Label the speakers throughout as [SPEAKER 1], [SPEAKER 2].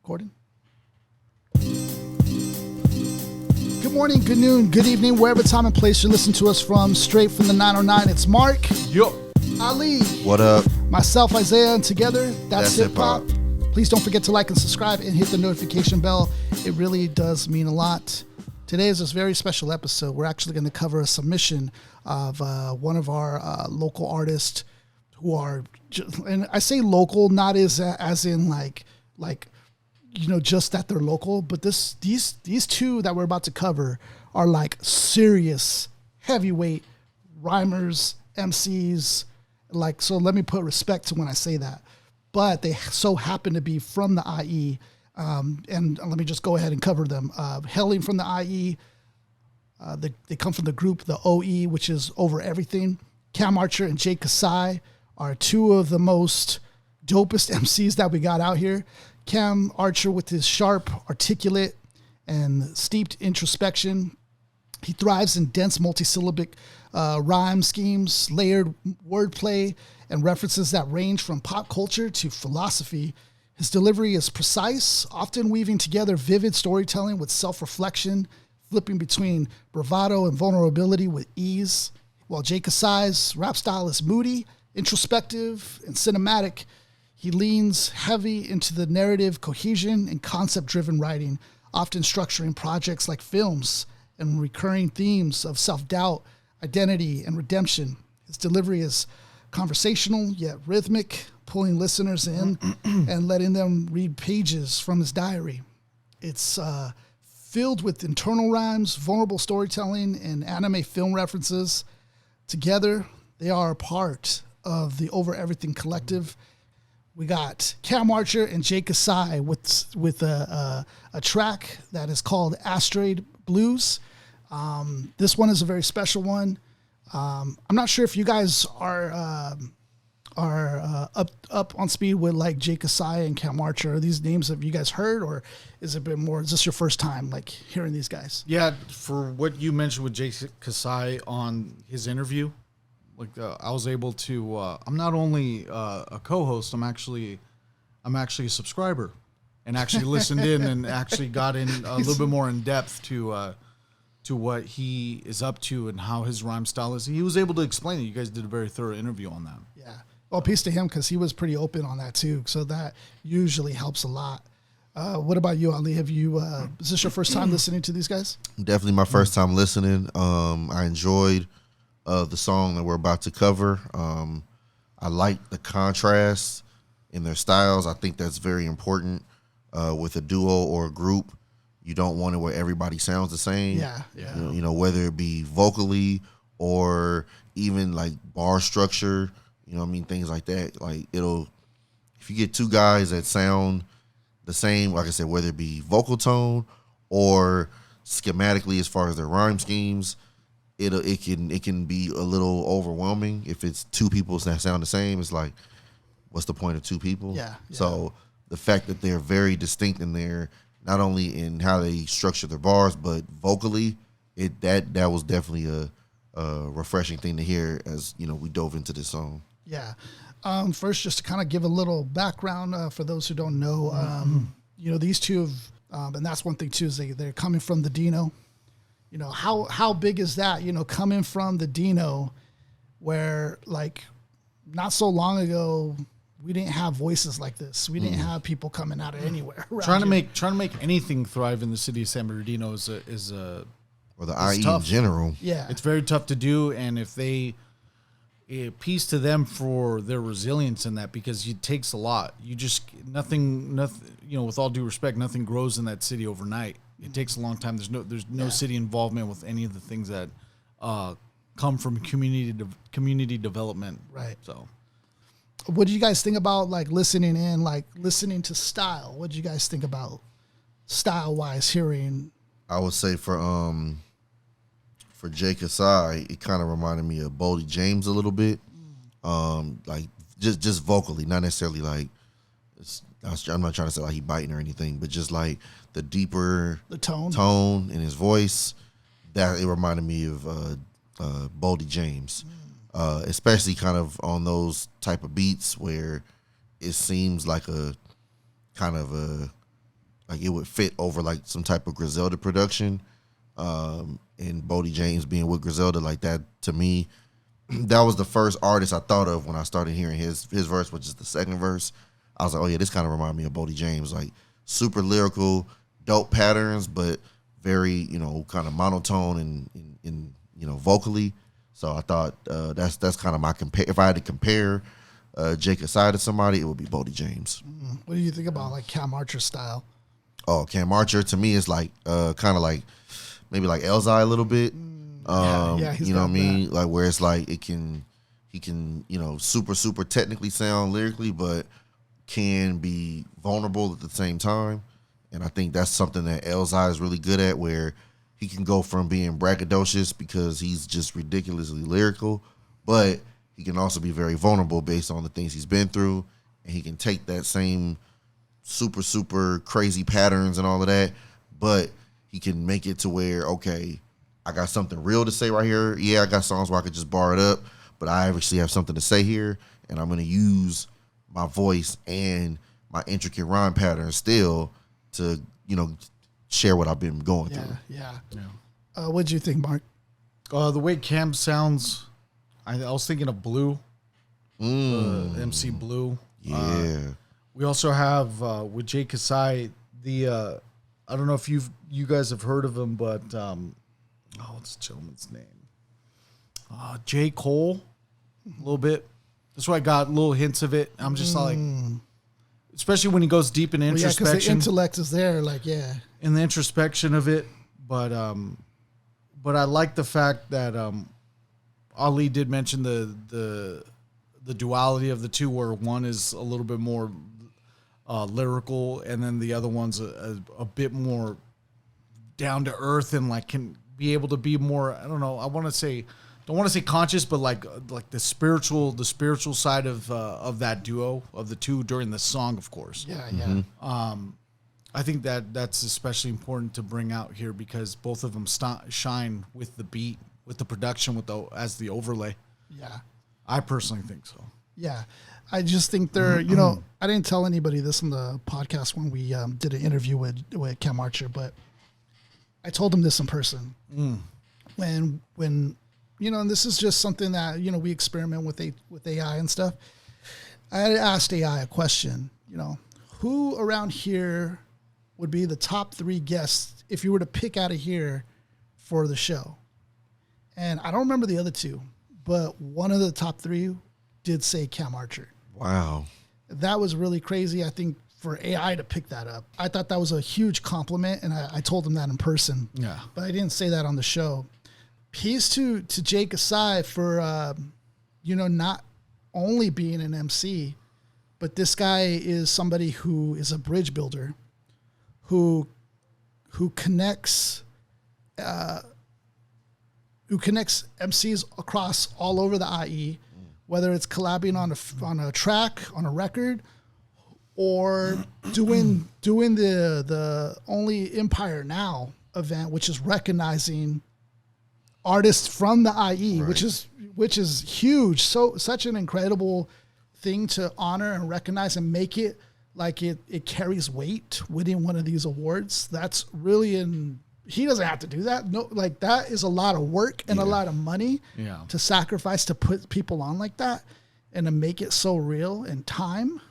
[SPEAKER 1] Recording. Good morning, good noon, good evening, wherever time and place you listen to us from. Straight from the 909, it's Mark.
[SPEAKER 2] Yo.
[SPEAKER 1] Ali.
[SPEAKER 3] What up?
[SPEAKER 1] Myself, Isaiah, and together, that's Hip Hop.
[SPEAKER 3] Hip-Hop.
[SPEAKER 1] Please don't forget to like and subscribe and hit the notification bell. It really does mean a lot. Today is this very special episode. We're actually going to cover a submission of one of our local artists who are, and I say local, not as in like just that they're local, but these two that we're about to cover are like serious heavyweight rhymers, MCs. Like, so let me put respect to when I say that. But they so happen to be from the IE, and let me just go ahead and cover them. Hailing from the IE, they come from the group, the OE, which is Over Everything. Cam Archer and Jay Kasai are two of the most dopest MCs that we got out here. Cam Archer with his sharp, articulate, and steeped introspection. He thrives in dense multisyllabic rhyme schemes, layered wordplay, and references that range from pop culture to philosophy. His delivery is precise, often weaving together vivid storytelling with self-reflection, flipping between bravado and vulnerability with ease. While Jay Kasai's rap style is moody, introspective, and cinematic, he leans heavy into the narrative cohesion and concept-driven writing, often structuring projects like films and recurring themes of self-doubt, identity, and redemption. His delivery is conversational yet rhythmic, pulling listeners in and letting them read pages from his diary. It's filled with internal rhymes, vulnerable storytelling, and anime film references. Together, they are a part of the Over Everything collective. We got Cam Archer and Jay Kasai with a track that is called Asteroid Blues. This one is a very special one. I'm not sure if you guys are up on speed with like Jay Kasai and Cam Archer. Are these names have you guys heard, or is this your first time like hearing these guys?
[SPEAKER 2] Yeah, for what you mentioned with Jay Kasai on his interview, like I was able to. I'm not only a co-host. I'm actually a subscriber, and actually listened in and actually got in a little bit more in depth to what he is up to and how his rhyme style is. He was able to explain it. You guys did a very thorough interview on that.
[SPEAKER 1] Yeah. Well, peace to him because he was pretty open on that too. So that usually helps a lot. What about you, Ali? Have you? Is this your first time listening to these guys?
[SPEAKER 3] Definitely my first time listening. I enjoyed the song that we're about to cover. I like the contrast in their styles. I think that's very important with a duo or a group. You don't want it where everybody sounds the same.
[SPEAKER 1] Yeah.
[SPEAKER 3] You know, whether it be vocally or even like bar structure. You know what I mean? Things like that. Like if you get two guys that sound the same, like I said, whether it be vocal tone or schematically as far as their rhyme schemes, it can be a little overwhelming. If it's two people that sound the same, it's like, what's the point of two people?
[SPEAKER 1] Yeah.
[SPEAKER 3] So the fact that they're very distinct in there, not only in how they structure their bars, but vocally, that was definitely a refreshing thing to hear as we dove into this song.
[SPEAKER 1] Yeah. First, just to kind of give a little background for those who don't know, these two have, and that's one thing too, is they're coming from the Dino. You know, how big is that? Coming from the Dino, where like not so long ago we didn't have voices like this. We didn't have people coming out of anywhere.
[SPEAKER 2] Trying to make anything thrive in the city of San Bernardino is
[SPEAKER 3] or the IE
[SPEAKER 2] tough.
[SPEAKER 3] in general.
[SPEAKER 1] Yeah,
[SPEAKER 2] it's very tough to do, and if they peace to them for their resilience in that, because it takes a lot. You just nothing. With all due respect, nothing grows in that city overnight. It takes a long time. There's no city involvement with any of the things that come from community development.
[SPEAKER 1] Right.
[SPEAKER 2] So,
[SPEAKER 1] what do you guys think about like listening to style? What do you guys think about style wise hearing?
[SPEAKER 3] I would say for Jay Kasai, it kind of reminded me of Boldy James a little bit. Like just vocally, not necessarily like I'm not trying to say like he biting or anything, but just like the deeper tone in his voice, that it reminded me of Boldy James, especially kind of on those type of beats where it seems like a kind of a like it would fit over like some type of Griselda production. And Bodie James being with Griselda like that, to me, that was the first artist I thought of when I started hearing his verse, which is the second verse. I was like, oh yeah, this kind of reminded me of Bodie James, like super lyrical, dope patterns, but very, you know, kind of monotone and you know, vocally. So I thought that's kind of my compare. If I had to compare Jay Kasai to somebody, it would be Bodie James.
[SPEAKER 1] What do you think about like Cam Archer style?
[SPEAKER 3] Oh, Cam Archer to me is like kind of like maybe like Elzai a little bit.
[SPEAKER 1] He's
[SPEAKER 3] you know what I mean?
[SPEAKER 1] that.
[SPEAKER 3] Like where it's like he can, you know, super technically sound lyrically, but can be vulnerable at the same time. And I think that's something that Elzai is really good at, where he can go from being braggadocious because he's just ridiculously lyrical, but he can also be very vulnerable based on the things he's been through, and he can take that same super crazy patterns and all of that, but he can make it to where, okay, I got something real to say right here. Yeah, I got songs where I could just bar it up, but I actually have something to say here, and I'm going to use my voice and my intricate rhyme patterns still to, you know, share what I've been going through.
[SPEAKER 1] Yeah. What'd you think, Mark?
[SPEAKER 2] The way Cam sounds, I was thinking of Blue, MC Blue.
[SPEAKER 3] Yeah.
[SPEAKER 2] We also have with Jay Kasai, I don't know if you guys have heard of him, but what's the gentleman's name? J. Cole, a little bit. That's why I got little hints of it. I'm just like, especially when he goes deep in introspection.
[SPEAKER 1] Yeah, because the intellect is there, like, yeah.
[SPEAKER 2] In the introspection of it, but I like the fact that Ali did mention the duality of the two, where one is a little bit more lyrical, and then the other one's a bit more down to earth and like can be able to be more. I don't know. Don't want to say conscious, but like the spiritual side of that duo of the two during the song, of course.
[SPEAKER 1] Yeah.
[SPEAKER 2] I think that's especially important to bring out here because both of them shine with the beat, with the production, as the overlay.
[SPEAKER 1] Yeah.
[SPEAKER 2] I personally think so.
[SPEAKER 1] Yeah. I just think they're, you know, I didn't tell anybody this on the podcast when we did an interview with Cam Archer, but I told him this in person. When you know, and this is just something that, you know, we experiment with AI and stuff. I had asked AI a question, you know, who around here would be the top 3 guests if you were to pick out of here for the show? And I don't remember the other 2, but one of the top 3 did say Cam Archer.
[SPEAKER 3] Wow.
[SPEAKER 1] That was really crazy, I think, for AI to pick that up. I thought that was a huge compliment, and I told him that in person.
[SPEAKER 2] Yeah.
[SPEAKER 1] But I didn't say that on the show. Peace to Jay Kasai for, you know, not only being an MC, but this guy is somebody who is a bridge builder, who connects MCs across all over the IE, whether it's collabing on a track, on a record, or doing the Only Empire Now event, which is recognizing artists from the IE,
[SPEAKER 3] Right.
[SPEAKER 1] which is huge. So such an incredible thing to honor and recognize and make it like it carries weight winning one of these awards. That's really he doesn't have to do that. No, like that is a lot of work and a lot of money to sacrifice to put people on like that and to make it so real and time.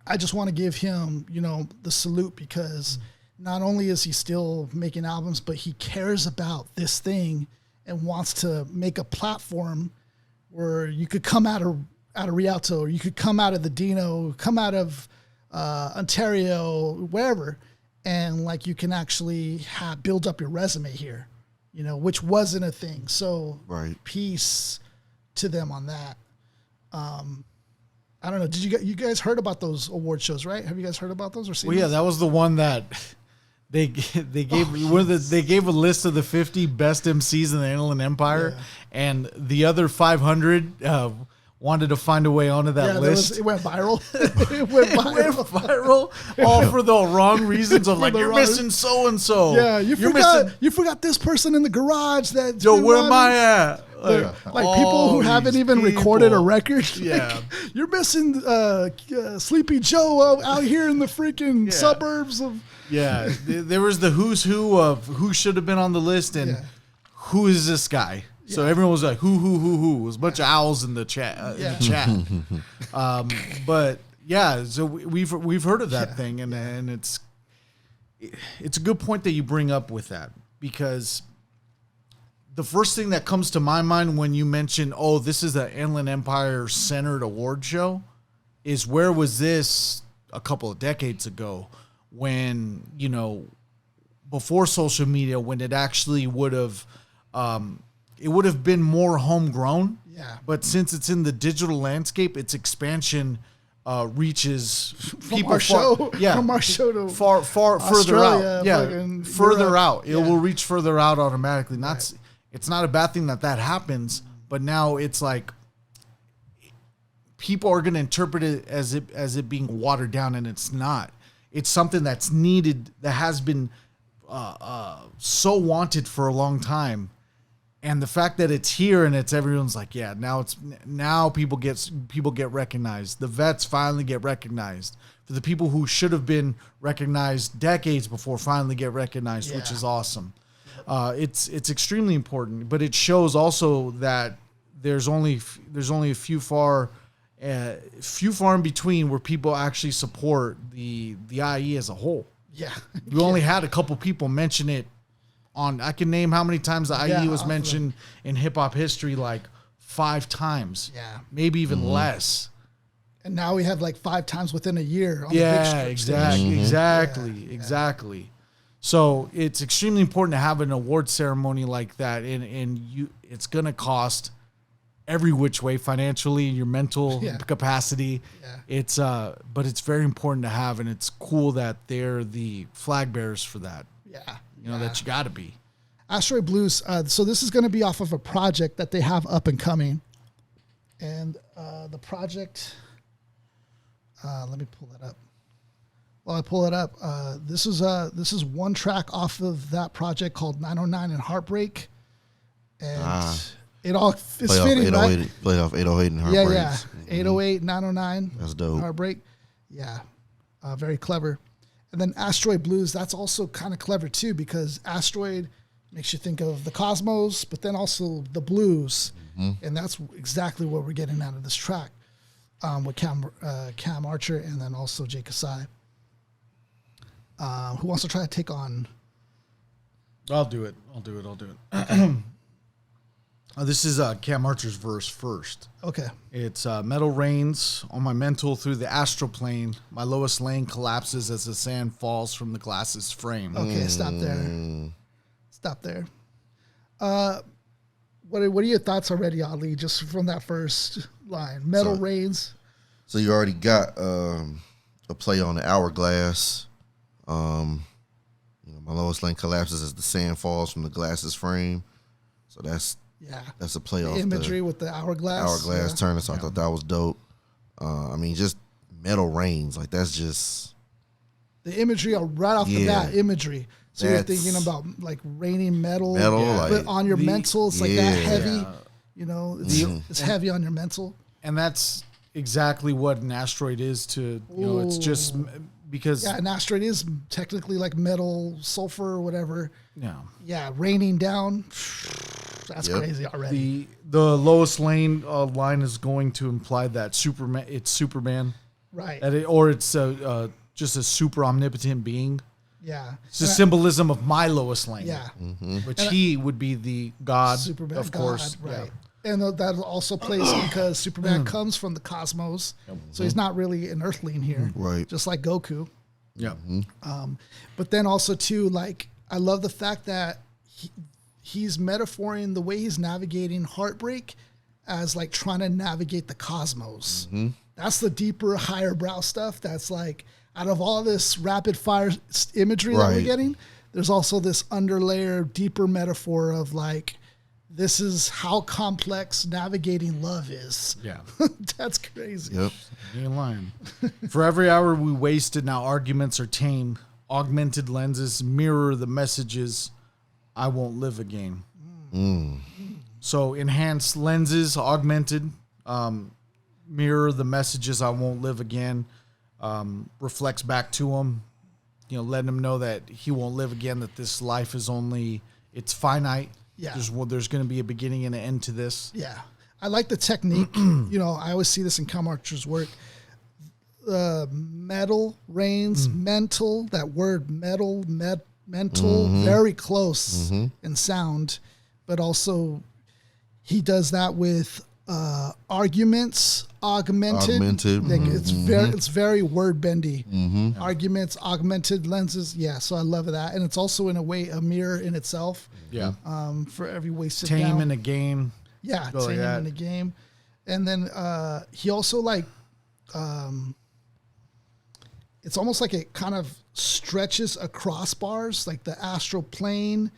[SPEAKER 1] I just want to give him, you know, the salute because not only is he still making albums, but he cares about this thing and wants to make a platform where you could come out of Rialto, or you could come out of the Dino, come out of Ontario, wherever, and like you can actually build up your resume here, you know, which wasn't a thing. So
[SPEAKER 3] Right.
[SPEAKER 1] Peace to them on that. I don't know. Did you guys heard about those award shows, right? Have you guys heard about those or seen?
[SPEAKER 2] Well, yeah,
[SPEAKER 1] those?
[SPEAKER 2] that was the one that they gave they gave a list of the 50 best MCs in the Inland Empire, and the other 500 wanted to find a way onto that list.
[SPEAKER 1] It went viral. It went viral.
[SPEAKER 2] All for the wrong reasons of like you're missing so and so.
[SPEAKER 1] Yeah, you forgot this person in the garage. That
[SPEAKER 2] Yo, where am I at?
[SPEAKER 1] Like people who haven't even recorded a record.
[SPEAKER 2] Yeah.
[SPEAKER 1] Like, you're missing Sleepy Joe out here in the freaking suburbs of.
[SPEAKER 2] Yeah, there was the who's who of who should have been on the list and who is this guy. So everyone was like, who? It was a bunch of owls in the chat. But yeah, so we've heard of that thing, and it's a good point that you bring up with that, because the first thing that comes to my mind when you mention, oh, this is the Inland Empire centered award show, is where was this a couple of decades ago when, you know, before social media, when it actually would have been more homegrown. Yeah. But since it's in the digital landscape, its expansion reaches
[SPEAKER 1] from our show to
[SPEAKER 2] far further out. Yeah, further Europe. Out. It will reach further out automatically. It's not a bad thing that happens, but now it's like people are going to interpret it as it being watered down, and it's not. It's something that's needed, that has been so wanted for a long time. And the fact that it's here and everyone's like, yeah, now people get recognized. The vets finally get recognized. For the people who should have been recognized decades before finally get recognized, which is awesome. It's extremely important, but it shows also that there's only a few far in between where people actually support the IE as a whole. Yeah, we only had a couple people mention it. I can name how many times the IE was mentioned in hip hop history, like 5 times. Yeah. Maybe even less.
[SPEAKER 1] And now we have like 5 times within a year. On the big
[SPEAKER 2] exactly. So it's extremely important to have an award ceremony like that. And it's going to cost every which way, financially, your mental capacity. Yeah. But it's very important to have, and it's cool that they're the flag bearers for that. Yeah. You know, that you got to be.
[SPEAKER 1] Asteroid Blues. So this is going to be off of a project that they have up and coming. And the project, let me pull that up. While I pull it up, this is one track off of that project called 909 and Heartbreak. And it all is fitting, right?
[SPEAKER 3] Play off 808 and Heartbreak.
[SPEAKER 1] Yeah. 808, 909.
[SPEAKER 3] That's dope.
[SPEAKER 1] Heartbreak. Yeah. Very clever. And then Asteroid Blues, that's also kind of clever too, because Asteroid makes you think of the cosmos, but then also the blues. Mm-hmm. And that's exactly what we're getting out of this track with Cam Archer and then also Jay Kasai. Who wants to try to take on?
[SPEAKER 2] I'll do it. This is Cam Archer's verse first.
[SPEAKER 1] Okay.
[SPEAKER 2] It's metal rains on my mental through the astral plane. My lowest lane collapses as the sand falls from the glass's frame.
[SPEAKER 1] Okay, stop there. What are your thoughts already, Ali, just from that first line? Metal rains.
[SPEAKER 3] So you already got a play on the hourglass. My lowest lane collapses as the sand falls from the glass's frame. So that's a play off the
[SPEAKER 1] imagery with the hourglass
[SPEAKER 3] turner. So I thought that was dope. Just metal rains, like that's just
[SPEAKER 1] the imagery right off the bat. Imagery. So you're thinking about like raining metal,
[SPEAKER 3] like,
[SPEAKER 1] but on your mental, it's like that heavy. You know, it's heavy on your mental.
[SPEAKER 2] And that's exactly what an asteroid is to. It's just because
[SPEAKER 1] an asteroid is technically like metal, sulfur, or whatever.
[SPEAKER 2] Yeah.
[SPEAKER 1] Yeah, raining down. That's crazy already.
[SPEAKER 2] The lowest lane line is going to imply that Superman. It's Superman,
[SPEAKER 1] right?
[SPEAKER 2] Or it's just a super omnipotent being.
[SPEAKER 1] Yeah,
[SPEAKER 2] it's the symbolism of my lowest lane.
[SPEAKER 1] Yeah,
[SPEAKER 2] which he would be the god,
[SPEAKER 1] Superman,
[SPEAKER 2] of course.
[SPEAKER 1] Right. Yeah. And that also plays because Superman comes from the cosmos, so he's not really an Earthling here,
[SPEAKER 3] right?
[SPEAKER 1] Just like Goku.
[SPEAKER 2] Yeah.
[SPEAKER 1] But then also too, like I love the fact that he's metaphoring the way he's navigating heartbreak as like trying to navigate the cosmos. Mm-hmm. That's the deeper, higher brow stuff. That's like out of all this rapid fire imagery that we're getting, there's also this underlayer, deeper metaphor of like, this is how complex navigating love is.
[SPEAKER 2] Yeah.
[SPEAKER 1] That's crazy.
[SPEAKER 3] Yep.
[SPEAKER 2] In line. For every hour we wasted, now arguments are tame. Augmented lenses mirror the messages. I won't live again. So enhanced lenses, augmented, mirror the messages I won't live again, reflects back to him, letting him know that he won't live again, that this life is it's finite.
[SPEAKER 1] Yeah.
[SPEAKER 2] There's going to be a beginning and an end to this.
[SPEAKER 1] Yeah. I like the technique. I always see this in Calm Archer's work. Metal reigns, mental, that word metal, mental, very close in sound, but also he does that with arguments, augmented. Like it's very word bendy. Arguments, augmented lenses. Yeah, so I love that, and it's also in a way a mirror in itself.
[SPEAKER 2] Yeah.
[SPEAKER 1] For every wasted
[SPEAKER 2] Tame
[SPEAKER 1] down.
[SPEAKER 2] in a game.
[SPEAKER 1] Yeah, tame in a game, and then he also it's almost like it kind of stretches across bars, like the astral plane,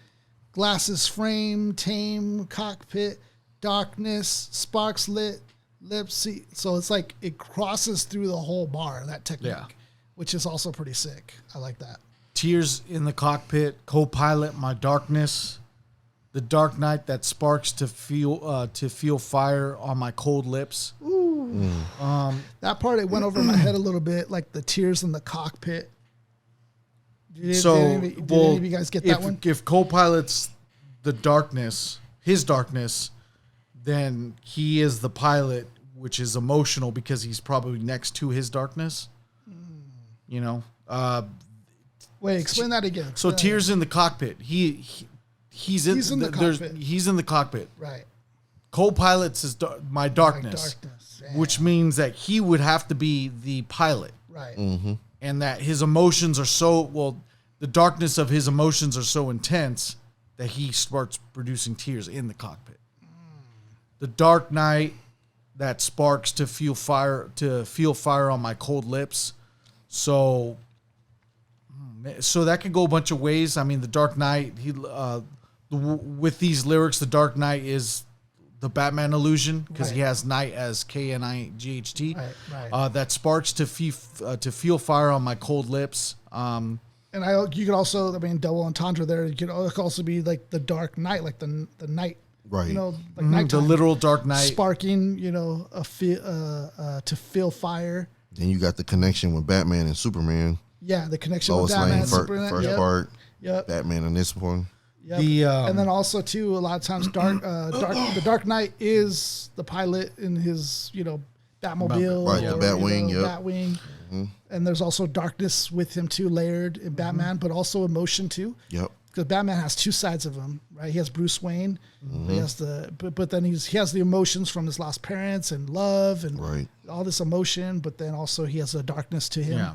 [SPEAKER 1] glasses frame, tame, cockpit, darkness, sparks lit, lips. See, so it's like it crosses through the whole bar, that technique, which is also pretty sick. I like that.
[SPEAKER 2] Tears in the cockpit, co-pilot, my darkness, the dark night that sparks to feel fire on my cold lips.
[SPEAKER 1] Ooh. That part, it went over my head a little bit, like the tears in the cockpit. Did any of you guys get that one?
[SPEAKER 2] If co-pilot's the darkness, his darkness, then he is the pilot, which is emotional because he's probably next to his darkness.
[SPEAKER 1] Wait, explain that again.
[SPEAKER 2] So tears in the cockpit. He's in the cockpit. He's in the cockpit.
[SPEAKER 1] Right.
[SPEAKER 2] Co-pilot's is my darkness, which means that he would have to be the pilot.
[SPEAKER 1] Right.
[SPEAKER 2] And that his emotions are the darkness of his emotions are so intense that he starts producing tears in the cockpit. The dark night that sparks to feel fire on my cold lips. So that could go a bunch of ways. I mean, the Dark Knight, with these lyrics, the Dark Knight is the Batman illusion because he has night as Knight.
[SPEAKER 1] Right.
[SPEAKER 2] That sparks to feel fire on my cold lips.
[SPEAKER 1] And you could also, double entendre there. You could also be like the Dark Knight, like the night.
[SPEAKER 3] Right.
[SPEAKER 1] Like nighttime.
[SPEAKER 2] The literal Dark Knight.
[SPEAKER 1] Sparking, to feel fire.
[SPEAKER 3] Then you got the connection with Batman and Superman.
[SPEAKER 1] Yeah, the connection
[SPEAKER 3] Lois
[SPEAKER 1] with Batman and
[SPEAKER 3] Lane,
[SPEAKER 1] Superman.
[SPEAKER 3] first part.
[SPEAKER 1] Yep.
[SPEAKER 3] Batman in this one.
[SPEAKER 1] Yep. And then also too, a lot of times, the Dark Knight is the pilot in his, Batmobile,
[SPEAKER 3] right? The Batwing,
[SPEAKER 1] Batwing. And there's also darkness with him too, layered in Batman, but also emotion too.
[SPEAKER 3] Yep.
[SPEAKER 1] Because Batman has two sides of him, right? He has Bruce Wayne, he has but then he has the emotions from his lost parents and love and all this emotion, but then also he has a darkness to him.
[SPEAKER 2] Yeah.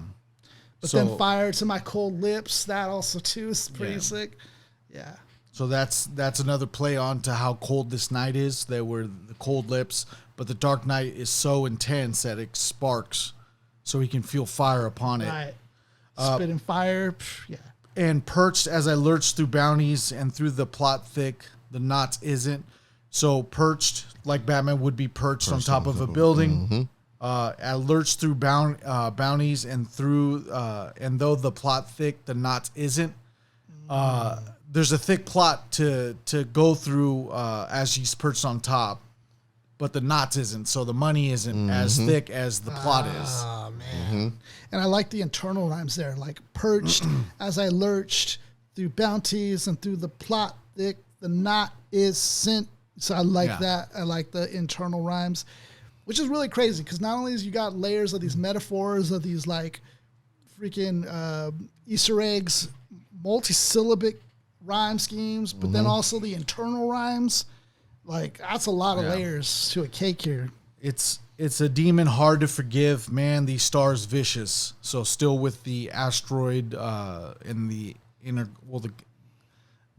[SPEAKER 1] But then fire to my cold lips, that also too is pretty sick. Yeah.
[SPEAKER 2] So that's another play on to how cold this night is. There were the cold lips, but the Dark Night is so intense that it sparks, so he can feel fire upon it.
[SPEAKER 1] Right. Spitting fire. Yeah.
[SPEAKER 2] And perched as I lurch through bounties and through the plot thick, the knots isn't. So perched, like Batman would be perched on top of a building. I lurch through bounties and through, and though the plot thick, the knots isn't. There's a thick plot to go through as he's perched on top, but the knots isn't. So the money isn't as thick as the plot is.
[SPEAKER 1] Oh, man. And I like the internal rhymes there, like perched as I lurched through bounties and through the plot thick, the knot isn't. So I like that. I like the internal rhymes, which is really crazy because not only is you got layers of these metaphors of these like freaking Easter eggs, multi-syllabic rhyme schemes, but then also the internal rhymes. Like that's a lot of layers to a cake here.
[SPEAKER 2] It's a demon hard to forgive, man. These stars vicious. So still with the asteroid in the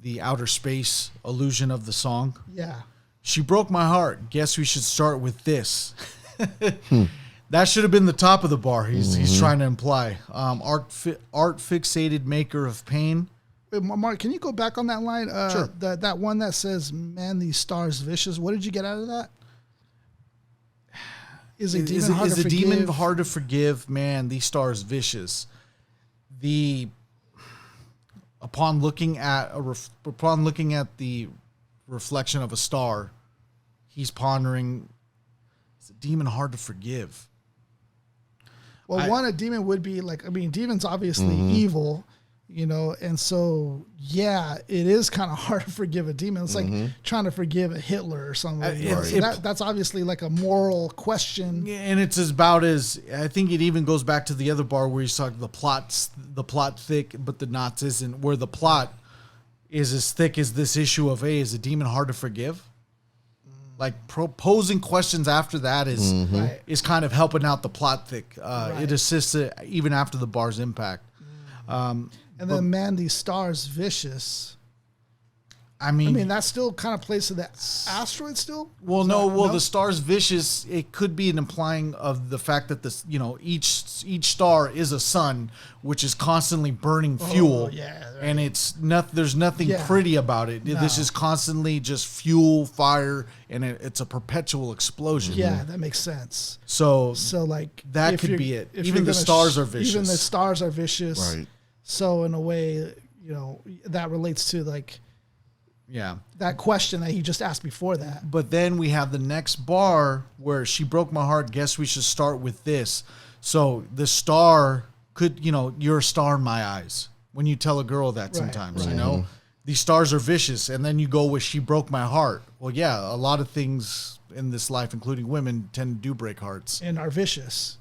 [SPEAKER 2] the outer space illusion of the song.
[SPEAKER 1] Yeah.
[SPEAKER 2] She broke my heart. Guess we should start with this. That should have been the top of the bar. He's trying to imply. Art fixated maker of pain.
[SPEAKER 1] Wait, Mark, can you go back on that line?
[SPEAKER 2] Sure.
[SPEAKER 1] That one that says, "Man, these stars vicious." What did you get out of that? Is a demon
[SPEAKER 2] hard to forgive? Man, these stars vicious. Upon looking at the reflection of a star, he's pondering, is a demon hard to forgive?
[SPEAKER 1] Well, a demon would be like, I mean, demons obviously evil, you know, and so, yeah, it is kind of hard to forgive a demon. It's like trying to forgive a Hitler or something. So that's obviously like a moral question.
[SPEAKER 2] And it's about as, I think it even goes back to the other bar where you saw the plot thick, but the knots isn't, where the plot is as thick as this issue of, hey, is a demon hard to forgive? Like posing questions after that is kind of helping out the plot thick. It assists it even after the bar's impact.
[SPEAKER 1] And then, man, these stars vicious. I mean, that still kind of plays to the asteroid still.
[SPEAKER 2] Well, no. The star's vicious. It could be an implying of the fact that this, you know, each star is a sun, which is constantly burning fuel. And it's there's nothing pretty about it. No. This is constantly just fuel, fire, and it's a perpetual explosion.
[SPEAKER 1] Yeah, that makes sense.
[SPEAKER 2] So
[SPEAKER 1] like
[SPEAKER 2] that could be it. Even the stars are vicious.
[SPEAKER 1] Even the stars are vicious.
[SPEAKER 3] Right.
[SPEAKER 1] So in a way, you know, that relates to like.
[SPEAKER 2] Yeah.
[SPEAKER 1] That question that he just asked before that.
[SPEAKER 2] But then we have the next bar where she broke my heart. Guess we should start with this. So the star could, you know, you're a star in my eyes. When you tell a girl that sometimes, you know, these stars are vicious. And then you go with she broke my heart. Well, yeah, a lot of things in this life, including women, tend to do break hearts.
[SPEAKER 1] And are vicious.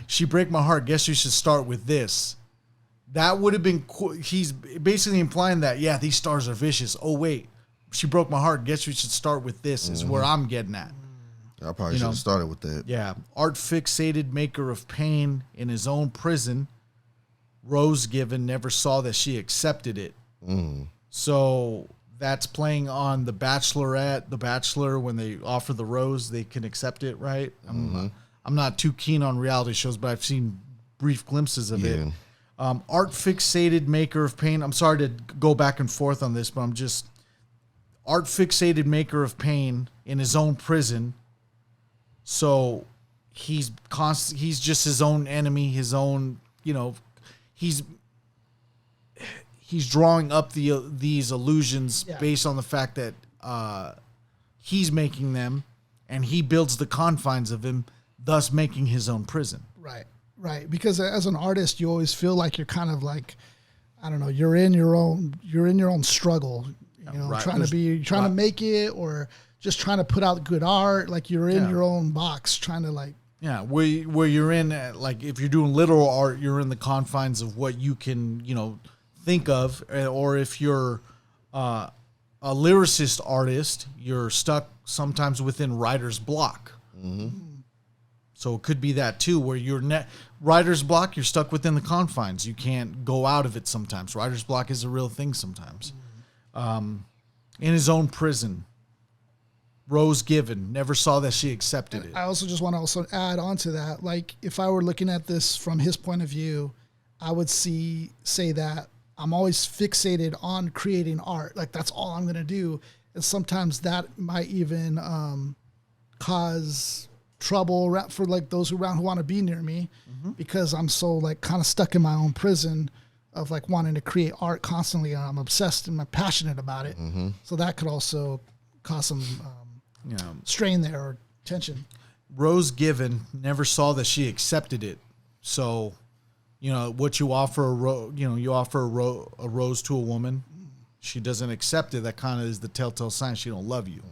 [SPEAKER 2] She break my heart. Guess we should start with this. That would have been he's basically implying that, yeah, these stars are vicious. Oh, wait, she broke my heart. Guess we should start with this is where I'm getting at.
[SPEAKER 3] I probably should have started with that.
[SPEAKER 2] Yeah. Art fixated maker of pain in his own prison. Rose given, never saw that she accepted it. So that's playing on The Bachelorette, The Bachelor, when they offer the rose, they can accept it, right? I'm not too keen on reality shows, but I've seen brief glimpses of it. Art fixated maker of pain. I'm sorry to go back and forth on this, but I'm just art fixated maker of pain in his own prison. So he's just his own enemy, his own, you know, he's drawing up these illusions based on the fact that he's making them and he builds the confines of him, thus making his own prison.
[SPEAKER 1] Right, because as an artist, you always feel like you're kind of like, I don't know, you're in your own struggle, you know, trying to make it, or just trying to put out good art. Like you're in your own box, trying to like. Yeah,
[SPEAKER 2] where you're in, like if you're doing literal art, you're in the confines of what you can, you know, think of, or if you're a lyricist artist, you're stuck sometimes within writer's block. So it could be that too, where you're writer's block, you're stuck within the confines. You can't go out of it sometimes. Writer's block is a real thing sometimes. In his own prison, rose given, never saw that she accepted it.
[SPEAKER 1] I also just want to add on to that. Like if I were looking at this from his point of view, I would say that I'm always fixated on creating art. Like that's all I'm going to do. And sometimes that might even cause trouble for like those who want to be near me, because I'm so like kind of stuck in my own prison of like wanting to create art constantly, and I'm obsessed and I'm passionate about it. So that could also cause some strain there or tension.
[SPEAKER 2] Rose given, never saw that she accepted it. So, you know, what you offer you offer a rose to a woman, she doesn't accept it. That kind of is the telltale sign she don't love you.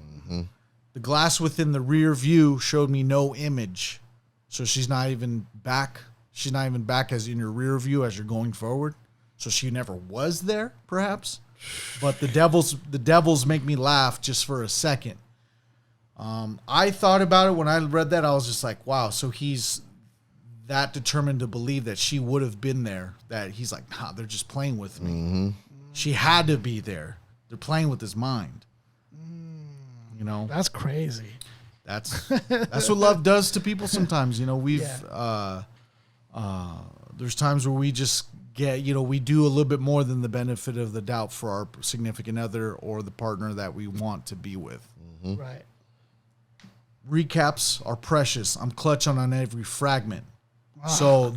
[SPEAKER 2] The glass within the rear view showed me no image. So she's not even back. She's not even back as in your rear view as you're going forward. So she never was there, perhaps. But the devils make me laugh just for a second. I thought about it when I read that. I was just like, wow. So he's that determined to believe that she would have been there. That he's like, nah, they're just playing with me. She had to be there. They're playing with his mind. You know,
[SPEAKER 1] that's crazy.
[SPEAKER 2] That's what love does to people sometimes. You know, there's times where we just get, you know, we do a little bit more than the benefit of the doubt for our significant other or the partner that we want to be with.
[SPEAKER 1] Right.
[SPEAKER 2] Recaps are precious. I'm clutching on every fragment. So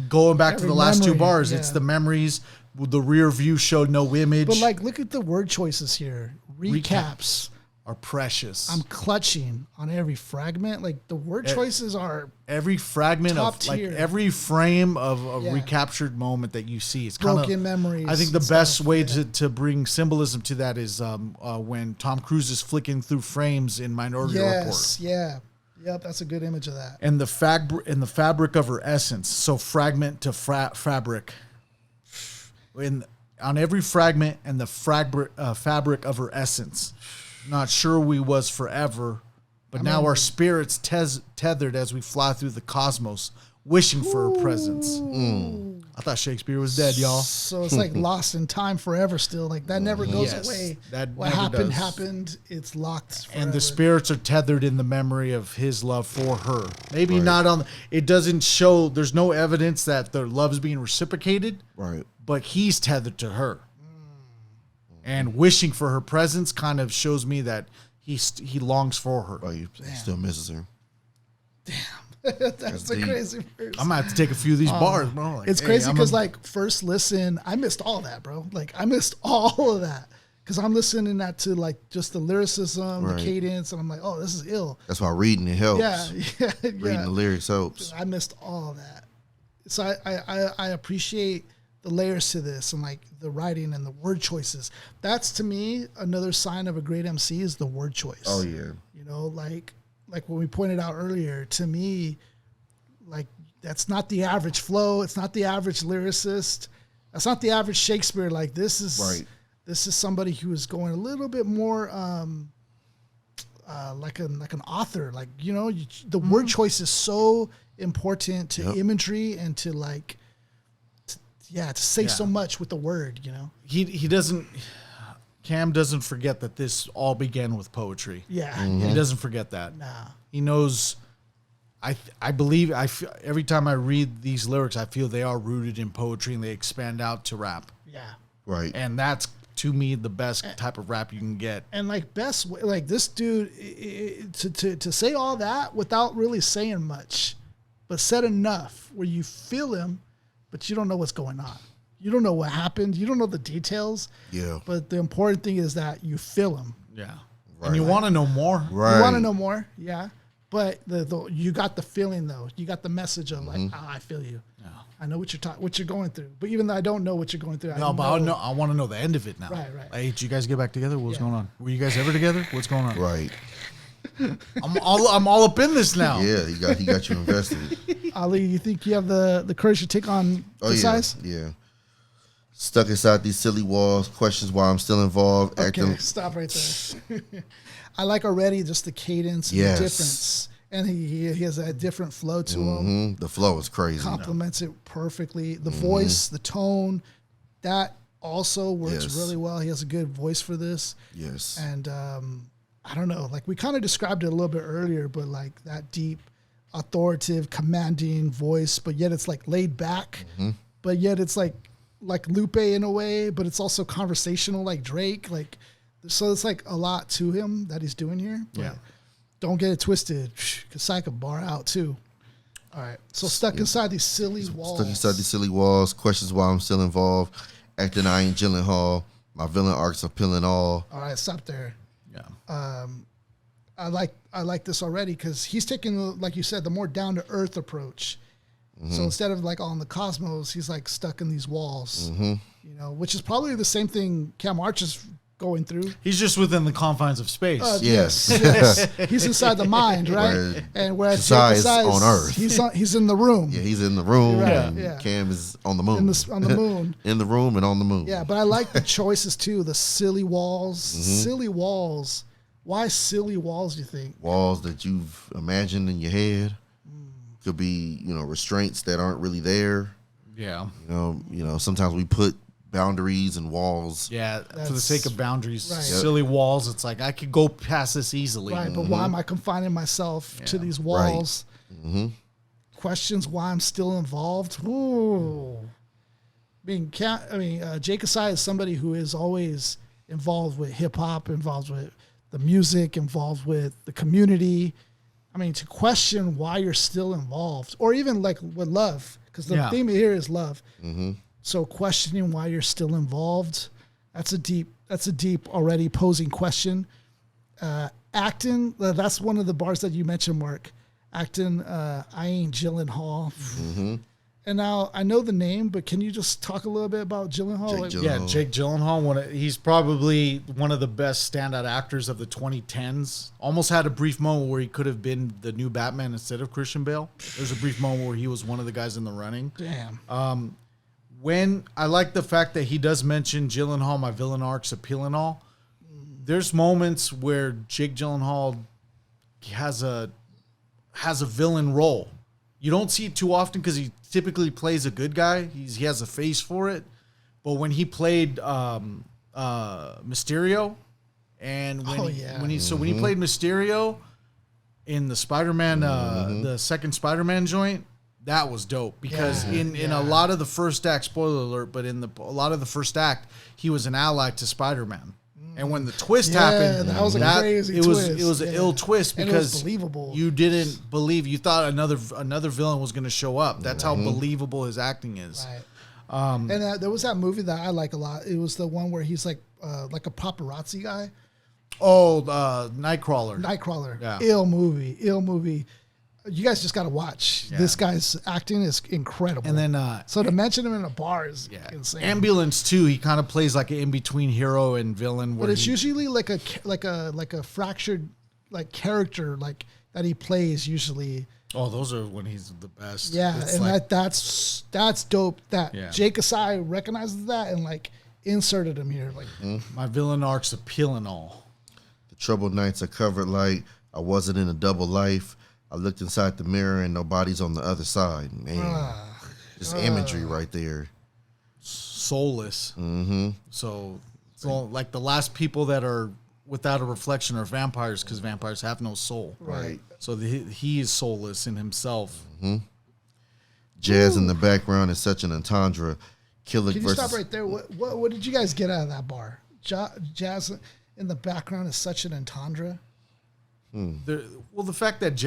[SPEAKER 2] going back to the last two bars, it's the memories, the rear view showed no image.
[SPEAKER 1] But like, look at the word choices here. Recaps
[SPEAKER 2] are precious.
[SPEAKER 1] I'm clutching on every fragment. Like the word choices are
[SPEAKER 2] every fragment
[SPEAKER 1] top
[SPEAKER 2] of like
[SPEAKER 1] tier.
[SPEAKER 2] every frame of a
[SPEAKER 1] Yeah.
[SPEAKER 2] recaptured moment that you see. It's kind
[SPEAKER 1] broken memories.
[SPEAKER 2] I think the
[SPEAKER 1] and
[SPEAKER 2] best
[SPEAKER 1] stuff.
[SPEAKER 2] way to bring symbolism to that is when Tom Cruise is flicking through frames in Minority Report.
[SPEAKER 1] Yes, yeah. Yep, that's a good image of that.
[SPEAKER 2] And the fabric of her essence. So fragment to fabric. On every fragment and the fabric of her essence. Not sure we was forever, but now our spirits tethered as we fly through the cosmos, wishing for her presence. I thought Shakespeare was dead, y'all.
[SPEAKER 1] So it's like lost in time forever still. Like that never goes
[SPEAKER 2] Yes,
[SPEAKER 1] away.
[SPEAKER 2] that
[SPEAKER 1] what
[SPEAKER 2] never
[SPEAKER 1] happened,
[SPEAKER 2] does.
[SPEAKER 1] happened. It's locked forever.
[SPEAKER 2] And the spirits are tethered in the memory of his love for her. Maybe not on. It doesn't show. There's no evidence that their love is being reciprocated.
[SPEAKER 3] Right.
[SPEAKER 2] But he's tethered to her, and wishing for her presence kind of shows me that he longs for her.
[SPEAKER 3] Oh, he still misses her.
[SPEAKER 1] That's a
[SPEAKER 3] deep.
[SPEAKER 1] crazy verse.
[SPEAKER 2] I'm gonna have to take a few of these bars, bro. Like,
[SPEAKER 1] It's
[SPEAKER 2] hey,
[SPEAKER 1] crazy
[SPEAKER 2] I'm
[SPEAKER 1] because
[SPEAKER 2] a-
[SPEAKER 1] like first listen, I missed all that, bro. Like I missed all of that because I'm listening that to like just the lyricism,
[SPEAKER 3] Right.
[SPEAKER 1] the cadence, and I'm like, oh, this is ill.
[SPEAKER 3] That's why reading it helps.
[SPEAKER 1] Yeah,
[SPEAKER 3] Reading the lyrics helps.
[SPEAKER 1] I missed all of that. So I appreciate the layers to this and like the writing and the word choices. That's to me another sign of a great MC is the word choice.
[SPEAKER 3] Oh yeah.
[SPEAKER 1] You know, like when we pointed out earlier, to me, like that's not the average flow. It's not the average lyricist. That's not the average Shakespeare. Like this is
[SPEAKER 3] Right.
[SPEAKER 1] This is somebody who is going a little bit more like an author. Like you know, the word choice is so important to imagery and to like, to say so much with the word. You know.
[SPEAKER 2] he doesn't. Cam doesn't forget that this all began with poetry.
[SPEAKER 1] Yeah.
[SPEAKER 2] He doesn't forget that.
[SPEAKER 1] Nah.
[SPEAKER 2] He knows. I believe every time I read these lyrics, I feel they are rooted in poetry and they expand out to rap.
[SPEAKER 1] Yeah.
[SPEAKER 3] Right.
[SPEAKER 2] And that's to me the best type of rap you can get.
[SPEAKER 1] And like best way, like this dude to say all that without really saying much, but said enough where you feel him, but you don't know what's going on. You don't know what happened. You don't know the details.
[SPEAKER 3] Yeah.
[SPEAKER 1] But the important thing is that you feel him.
[SPEAKER 2] Yeah.
[SPEAKER 3] Right.
[SPEAKER 2] And you want to know more.
[SPEAKER 3] Right.
[SPEAKER 1] You want to know more, yeah. But you got the feeling though. You got the message of like, I feel you.
[SPEAKER 2] Yeah.
[SPEAKER 1] I know what you're going through. But even though I don't know what you're going through,
[SPEAKER 2] No, but I want to know the end of it now.
[SPEAKER 1] Right, right.
[SPEAKER 2] Hey, did you guys get back together? What's
[SPEAKER 1] Yeah.
[SPEAKER 2] going on? Were you guys ever together? What's going on?
[SPEAKER 3] Right.
[SPEAKER 2] I'm all up in this now.
[SPEAKER 3] Yeah. He got you invested.
[SPEAKER 1] Ali, you think you have the courage to take on
[SPEAKER 3] Oh
[SPEAKER 1] the
[SPEAKER 3] yeah.
[SPEAKER 1] size?
[SPEAKER 3] Yeah. Stuck inside these silly walls. Questions why I'm still involved.
[SPEAKER 1] Okay,
[SPEAKER 3] Acting.
[SPEAKER 1] stop right there. I like already just the cadence and
[SPEAKER 3] Yes.
[SPEAKER 1] the difference. And he has a different flow to him.
[SPEAKER 3] The flow is crazy.
[SPEAKER 1] Complements it perfectly. The voice, the tone, that also works
[SPEAKER 3] Yes.
[SPEAKER 1] really well. He has a good voice for this.
[SPEAKER 3] Yes.
[SPEAKER 1] And I don't know, like we kind of described it a little bit earlier, but like that deep, authoritative, commanding voice, but yet it's like laid back, but yet it's like Lupe in a way, but it's also conversational like Drake. Like, so it's like a lot to him that he's doing here. But
[SPEAKER 2] Yeah.
[SPEAKER 1] don't get it twisted. Kasai could bar out too. All right. So stuck inside these silly walls.
[SPEAKER 3] Stuck inside these silly walls. Questions why I'm still involved. Acting I ain't Gyllenhaal. My villain arcs are peeling all.
[SPEAKER 1] All right, stop there.
[SPEAKER 2] Yeah.
[SPEAKER 1] I like this already because he's taking, like you said, the more down to earth approach. So instead of like on the cosmos, he's like stuck in these walls. You know, which is probably the same thing Cam Arch is going through.
[SPEAKER 2] He's just within the confines of space.
[SPEAKER 3] Yes.
[SPEAKER 1] Yes. He's inside the mind, right?
[SPEAKER 3] Right.
[SPEAKER 1] And whereas
[SPEAKER 3] Kasai is
[SPEAKER 1] Kasai
[SPEAKER 3] on Earth.
[SPEAKER 1] he's in the room.
[SPEAKER 3] Yeah, he's in the room.
[SPEAKER 1] Right,
[SPEAKER 3] And
[SPEAKER 1] yeah.
[SPEAKER 3] Cam is on the moon.
[SPEAKER 1] On the moon.
[SPEAKER 3] In the room and on the moon.
[SPEAKER 1] Yeah, but I like the choices too. The silly walls. Silly walls. Why silly walls, do you think?
[SPEAKER 3] Walls that you've imagined in your head. Could be, restraints that aren't really there.
[SPEAKER 2] Yeah.
[SPEAKER 3] You know, sometimes we put boundaries and walls.
[SPEAKER 2] Yeah. For the
[SPEAKER 1] That's-
[SPEAKER 2] sake of boundaries,
[SPEAKER 1] right.
[SPEAKER 2] silly walls, it's like I could go past this easily.
[SPEAKER 1] Right, but why am I confining myself to these walls? Questions why I'm still involved. Ooh. Jay Kasai is somebody who is always involved with hip hop, involved with the music, involved with the community. I mean, to question why you're still involved, or even like with love, because the
[SPEAKER 2] Yeah.
[SPEAKER 1] theme here is love. So questioning why you're still involved, that's a deep already posing question. Acting, that's one of the bars that you mentioned, Mark. Acting, I ain't Gyllenhaal.
[SPEAKER 3] Mm-hmm.
[SPEAKER 1] And now I know the name, but can you just talk a little bit about Gyllenhaal?
[SPEAKER 2] Yeah, Jake Gyllenhaal. He's probably one of the best standout actors of the 2010s. Almost had a brief moment where he could have been the new Batman instead of Christian Bale. There's a brief moment where he was one of the guys in the running.
[SPEAKER 1] Damn.
[SPEAKER 2] When I like the fact that he does mention Gyllenhaal, my villain arc's appealing all. There's moments where Jake Gyllenhaal has a villain role. You don't see it too often because he typically plays a good guy. He has a face for it. But when he played Mysterio, and when he played Mysterio in the Spider-Man, the second Spider-Man joint, that was dope because in a lot of the first act, spoiler alert, but in a lot of the first act, he was an ally to Spider-Man. And when the twist happened,
[SPEAKER 1] that was a crazy twist.
[SPEAKER 2] It was an ill twist because
[SPEAKER 1] it was believable.
[SPEAKER 2] You didn't believe. You thought another villain was going to show up. That's how believable his acting is.
[SPEAKER 1] Right. And there was that movie that I like a lot. It was the one where he's like a paparazzi guy.
[SPEAKER 2] Oh, Nightcrawler.
[SPEAKER 1] Nightcrawler.
[SPEAKER 2] Yeah.
[SPEAKER 1] Ill movie. You guys just got to watch. Yeah. This guy's acting is incredible.
[SPEAKER 2] And then,
[SPEAKER 1] so to mention him in a bar is insane.
[SPEAKER 2] Ambulance too. He kind of plays like an in between hero and villain.
[SPEAKER 1] But it's usually like a fractured like character like that he plays usually.
[SPEAKER 2] Oh, those are when he's the best.
[SPEAKER 1] Yeah, it's and like, that's dope. That Jay Kasai recognizes that and like inserted him here. Like
[SPEAKER 2] my villain arc's appealing all.
[SPEAKER 3] The troubled nights are covered like I wasn't in a double life. I looked inside the mirror and nobody's on the other side. Man, just imagery right there.
[SPEAKER 2] Soulless.
[SPEAKER 3] Mm-hmm.
[SPEAKER 2] So like the last people that are without a reflection are vampires because vampires have no soul.
[SPEAKER 3] Right.
[SPEAKER 2] So he is soulless in himself.
[SPEAKER 3] Mm-hmm. Jazz in the background is such an entendre.
[SPEAKER 1] Can you stop right there? What did you guys get out of that bar? Jazz in the background is such an entendre.
[SPEAKER 2] The fact that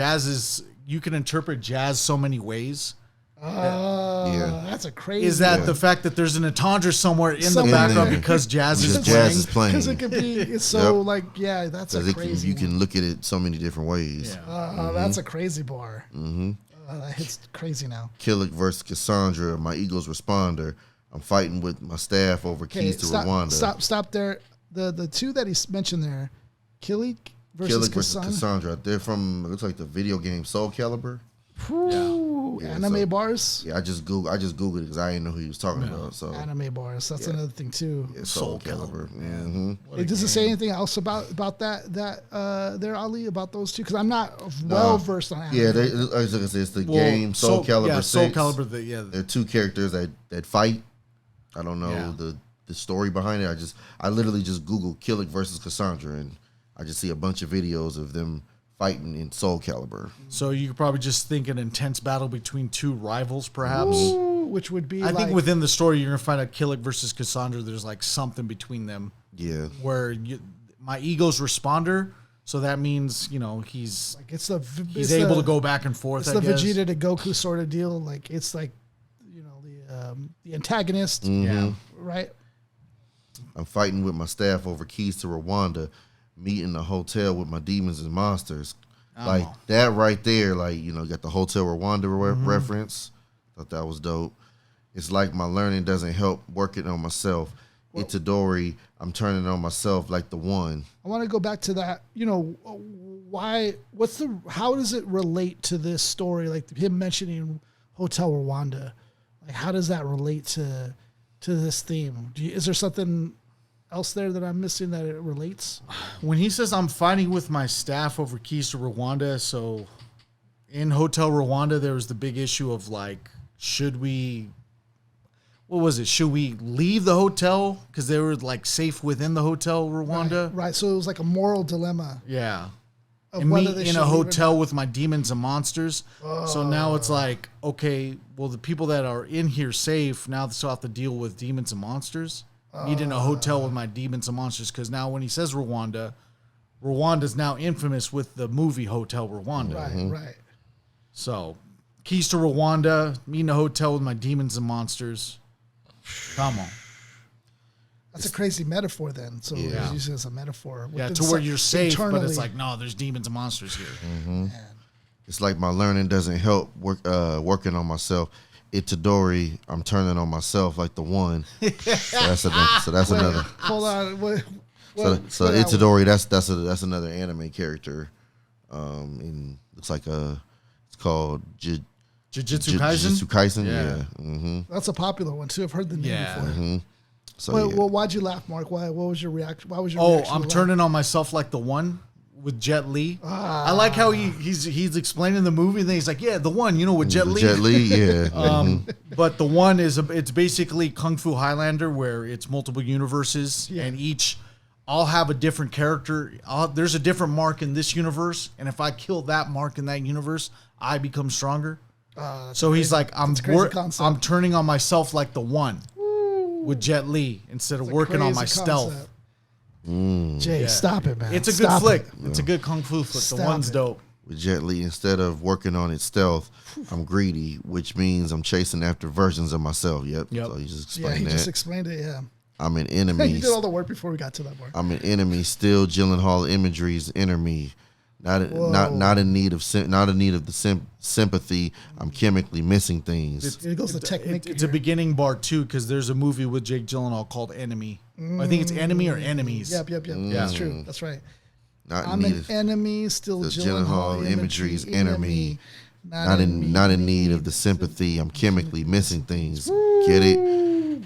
[SPEAKER 2] you can interpret jazz so many ways.
[SPEAKER 1] That's a crazy.
[SPEAKER 2] Is that the fact that there's an entendre somewhere in the background because jazz is playing?
[SPEAKER 1] Because it could be. It's so that's a crazy.
[SPEAKER 3] You can look at it so many different ways.
[SPEAKER 1] Yeah. That's a crazy bar.
[SPEAKER 3] Mm-hmm.
[SPEAKER 1] That hits crazy now.
[SPEAKER 3] Killick versus Cassandra, my ego's responder. I'm fighting with my staff over keys to Rwanda.
[SPEAKER 1] Stop there. The two that he mentioned there, Killick versus
[SPEAKER 3] Cassandra. They're from, it looks like the video game Soul Calibur.
[SPEAKER 1] Anime bars.
[SPEAKER 3] Yeah, I just googled it because I didn't know who he was talking about. So
[SPEAKER 1] anime bars. That's another thing too.
[SPEAKER 3] Yeah, Soul Calibur.
[SPEAKER 1] Mm-hmm. Does it say anything else about that there, Ali, about those two? Because I'm not well versed on anime.
[SPEAKER 3] Yeah, it's the game Soul Calibur 6.
[SPEAKER 2] Soul Calibur.
[SPEAKER 3] There are two characters that fight. I don't know the story behind it. I literally just Googled Killick versus Cassandra and I just see a bunch of videos of them fighting in Soul Calibur.
[SPEAKER 2] So you could probably just think an intense battle between two rivals, perhaps.
[SPEAKER 1] Which would be
[SPEAKER 2] I think within the story you're gonna find out Killick versus Cassandra. There's like something between them.
[SPEAKER 3] Yeah.
[SPEAKER 2] Where my ego's responder. So that means he's like he's able to go back and forth.
[SPEAKER 1] It's the Vegeta to Goku sort of deal. Like it's like the antagonist.
[SPEAKER 3] Mm-hmm.
[SPEAKER 2] Yeah.
[SPEAKER 1] Right.
[SPEAKER 3] I'm fighting with my staff over keys to Rwanda. Meet in a hotel with my demons and monsters. Like that right there, got the Hotel Rwanda reference. Thought that was dope. It's like my learning doesn't help working on myself. Itadori, I'm turning on myself like the one.
[SPEAKER 1] I want to go back to that. How does it relate to this story? Like him mentioning Hotel Rwanda. Like how does that relate to this theme? Is there something else there that I'm missing that it relates?
[SPEAKER 2] When he says I'm fighting with my staff over keys to Rwanda, so in Hotel Rwanda there was the big issue of should we leave the hotel because they were safe within the Hotel Rwanda?
[SPEAKER 1] Right. So it was like a moral dilemma.
[SPEAKER 2] Yeah. And me in a hotel with my demons and monsters. So now it's okay, well, the people that are in here safe now they still have to deal with demons and monsters. Meet in a hotel with my demons and monsters because now when he says Rwanda's now infamous with the movie Hotel Rwanda.
[SPEAKER 1] Right.
[SPEAKER 2] So keys to Rwanda, meet in a hotel with my demons and monsters. Come on.
[SPEAKER 1] That's a crazy metaphor then. So it's used as a metaphor.
[SPEAKER 2] Yeah, to where you're safe, but it's like, no, there's demons and monsters here.
[SPEAKER 1] Man.
[SPEAKER 3] It's like my learning doesn't help working on myself. Itadori, I'm turning on myself like the one. So that's another.
[SPEAKER 1] Hold on.
[SPEAKER 3] So Itadori, that's another anime character. And looks like it's called
[SPEAKER 2] Jujutsu Kaisen?
[SPEAKER 3] Jujutsu Kaisen, yeah. Mm-hmm.
[SPEAKER 1] That's a popular one too. I've heard the name before.
[SPEAKER 3] Mm-hmm. So,
[SPEAKER 1] well, why'd you laugh, Mark? What was your reaction? Why was your
[SPEAKER 2] reaction?
[SPEAKER 1] reaction?
[SPEAKER 2] I'm turning on myself like the one with Jet Li. I like how he's explaining the movie, and then he's like, yeah, the one, with Jet Li.
[SPEAKER 3] Jet Li, yeah.
[SPEAKER 2] But the one it's basically Kung Fu Highlander, where it's multiple universes, and all have a different character. There's a different mark in this universe, and if I kill that mark in that universe, I become stronger. So he's like, I'm turning on myself like the one with Jet Li instead of working on my stealth.
[SPEAKER 1] Jay, stop it, man.
[SPEAKER 2] It's a good flick. It's a good Kung Fu flick. The one's dope.
[SPEAKER 3] With Jet Li, instead of working on its stealth, I'm greedy, which means I'm chasing after versions of myself. Yep. So he just explained that.
[SPEAKER 1] He just explained it, yeah.
[SPEAKER 3] I'm an enemy.
[SPEAKER 1] You did all the work before we got to that part.
[SPEAKER 3] I'm an enemy. Still, Gyllenhaal imagery's enter me. Not in need of the sympathy. I'm chemically missing things.
[SPEAKER 1] It goes the technique.
[SPEAKER 2] It's a beginning bar too, because there's a movie with Jake Gyllenhaal called Enemy. I think it's Enemy or Enemies.
[SPEAKER 1] Yep. That's true. That's right.
[SPEAKER 3] I'm
[SPEAKER 1] an enemy. Still Gyllenhaal
[SPEAKER 3] imagery's enter me. Not in need of the sympathy. I'm chemically missing things. Get it?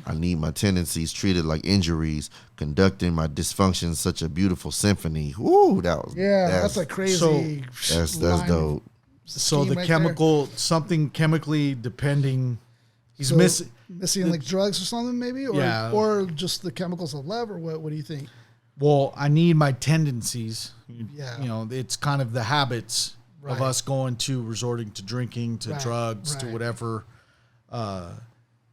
[SPEAKER 3] I need my tendencies treated like injuries, conducting my dysfunctions such a beautiful symphony. Woo, that's
[SPEAKER 1] a crazy.
[SPEAKER 3] That's dope.
[SPEAKER 2] So the chemical, something chemically depending. He's missing
[SPEAKER 1] like drugs or something, maybe, or just the chemicals of love, or what? What do you think?
[SPEAKER 2] Well, I need my tendencies. Yeah, it's kind of the habits of us resorting to drinking, to drugs, to whatever.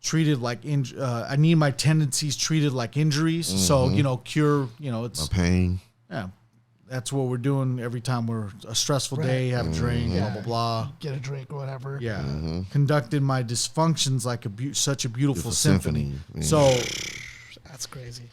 [SPEAKER 2] Treated like I need my tendencies treated like injuries. So cure. It's
[SPEAKER 3] my pain.
[SPEAKER 2] Yeah, that's what we're doing every time we're a stressful day. Have a drink, blah blah blah.
[SPEAKER 1] Get a drink or whatever.
[SPEAKER 2] Yeah, conducted my dysfunctions like such a beautiful symphony. So
[SPEAKER 1] that's crazy.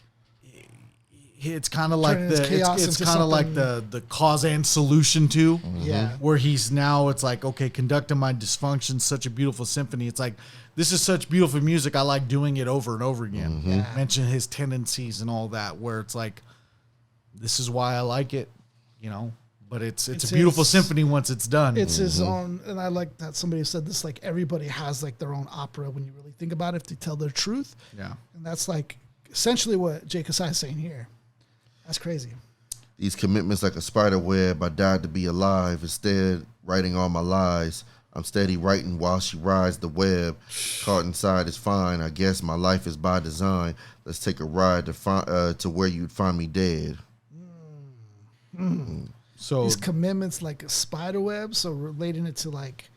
[SPEAKER 2] It's kind of like it's kind of like the cause and solution too.
[SPEAKER 1] Yeah,
[SPEAKER 2] where he's now it's like, okay, conducting my dysfunctions such a beautiful symphony. It's like, this is such beautiful music. I like doing it over and over again. Mention his tendencies and all that, where it's like, this is why I like it, But it's a beautiful symphony once it's done.
[SPEAKER 1] It's his own, and I like that somebody said this. Like, everybody has like their own opera when you really think about it, if they tell their truth.
[SPEAKER 2] Yeah,
[SPEAKER 1] and that's like essentially what Jay Kasai is saying here. That's crazy.
[SPEAKER 3] These commitments like a spider web. I died to be alive. Instead, writing all my lies. I'm steady writing while she rides the web. Caught inside is fine. I guess my life is by design. Let's take a ride to where you'd find me dead.
[SPEAKER 2] So
[SPEAKER 1] these commitments like a spider web. So relating it to like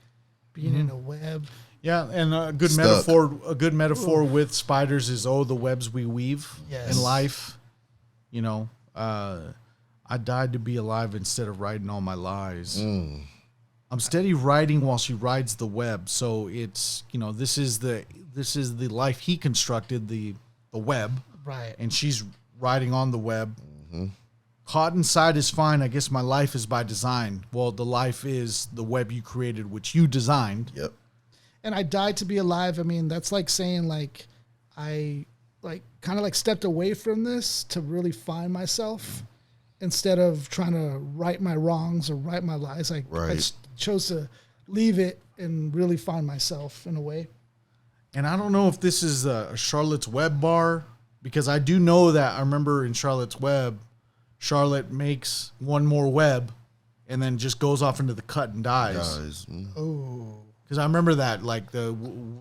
[SPEAKER 1] being in a web.
[SPEAKER 2] Yeah, and a good metaphor with spiders is the webs we weave in life. I died to be alive instead of writing all my lies. I'm steady writing while she rides the web. So it's, this is the life he constructed, the web.
[SPEAKER 1] Right.
[SPEAKER 2] And she's riding on the web. Caught inside is fine. I guess my life is by design. Well, the life is the web you created, which you designed.
[SPEAKER 3] Yep.
[SPEAKER 1] And I died to be alive. I mean, that's like saying like I kind of stepped away from this to really find myself instead of trying to right my wrongs or right my lies. I chose to leave it and really find myself in a way.
[SPEAKER 2] And I don't know if this is a Charlotte's Web bar, because I do know that I remember in Charlotte's Web, Charlotte makes one more web and then just goes off into the cut and dies.
[SPEAKER 1] Oh.
[SPEAKER 2] Because I remember that, like, the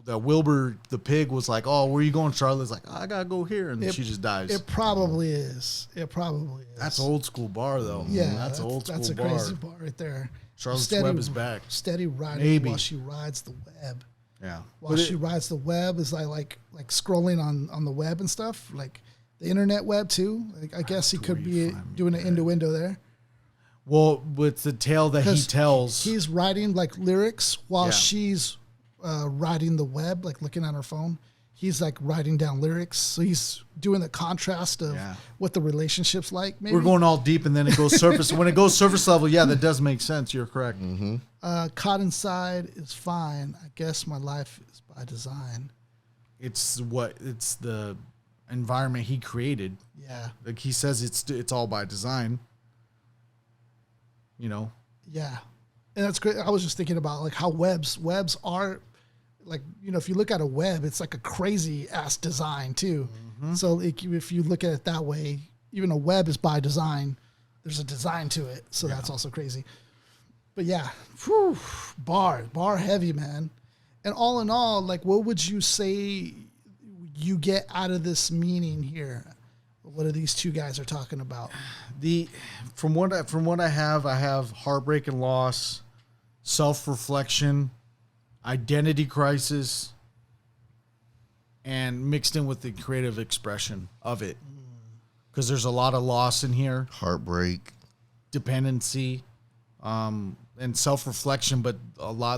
[SPEAKER 2] Wilbur, the pig, was like, oh, where are you going, Charlotte's like, I got to go here. And then she just dies.
[SPEAKER 1] It probably is.
[SPEAKER 2] That's old school bar, though.
[SPEAKER 1] Yeah.
[SPEAKER 2] That's old school bar.
[SPEAKER 1] That's a crazy bar right there.
[SPEAKER 2] Charlotte's Web is back.
[SPEAKER 1] Steady riding while she rides the web.
[SPEAKER 2] Yeah.
[SPEAKER 1] While she rides the web is like scrolling on the web and stuff, like the internet web, too. Like, I guess he could be doing an innuendo there.
[SPEAKER 2] Well, with the tale that he tells,
[SPEAKER 1] he's writing like lyrics while she's riding the web, like looking on her phone. he's like writing down lyrics. So he's doing the contrast of what the relationship's like. Maybe
[SPEAKER 2] we're going all deep, and then it goes surface. When it goes surface level, that does make sense. You're correct.
[SPEAKER 3] Mm-hmm.
[SPEAKER 1] Caught inside is fine. I guess my life is by design.
[SPEAKER 2] It's the environment he created.
[SPEAKER 1] Yeah.
[SPEAKER 2] Like he says, it's all by design. You know.
[SPEAKER 1] Yeah, and that's great. I was just thinking about like how webs are, like, you know, if you look at a web, it's like a crazy ass design too. Mm-hmm. So if you look at it that way, even a web is by design. There's a design to it, so that's also crazy. But yeah, bar heavy, man. And all in all, like, what would you say you get out of this meaning here? What are these two guys are talking about?
[SPEAKER 2] From what I have heartbreak and loss, self-reflection, identity crisis, and mixed in with the creative expression of it. Because there's a lot of loss in here.
[SPEAKER 3] Heartbreak.
[SPEAKER 2] Dependency, and self-reflection, but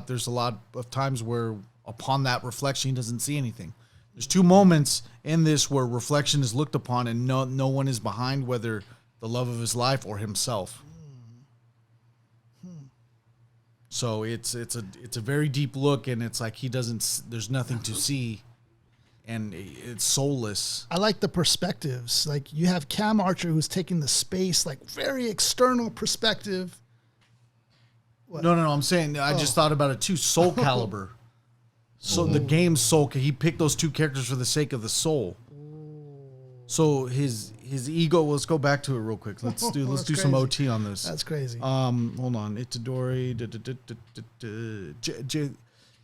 [SPEAKER 2] there's a lot of times where upon that reflection he doesn't see anything. There's two moments in this where reflection is looked upon and no one is behind, whether the love of his life or himself. So it's a very deep look, and it's like there's nothing to see, and it's soulless.
[SPEAKER 1] I like the perspectives. Like, you have Cam Archer, who's taking the space, like, very external perspective. What?
[SPEAKER 2] No. I'm saying I just thought about it too. Soul Calibur. So the game Soul, he picked those two characters for the sake of the soul. So his ego. Let's go back to it real quick. Let's do some OT on this.
[SPEAKER 1] That's crazy.
[SPEAKER 2] Hold on. Itadori.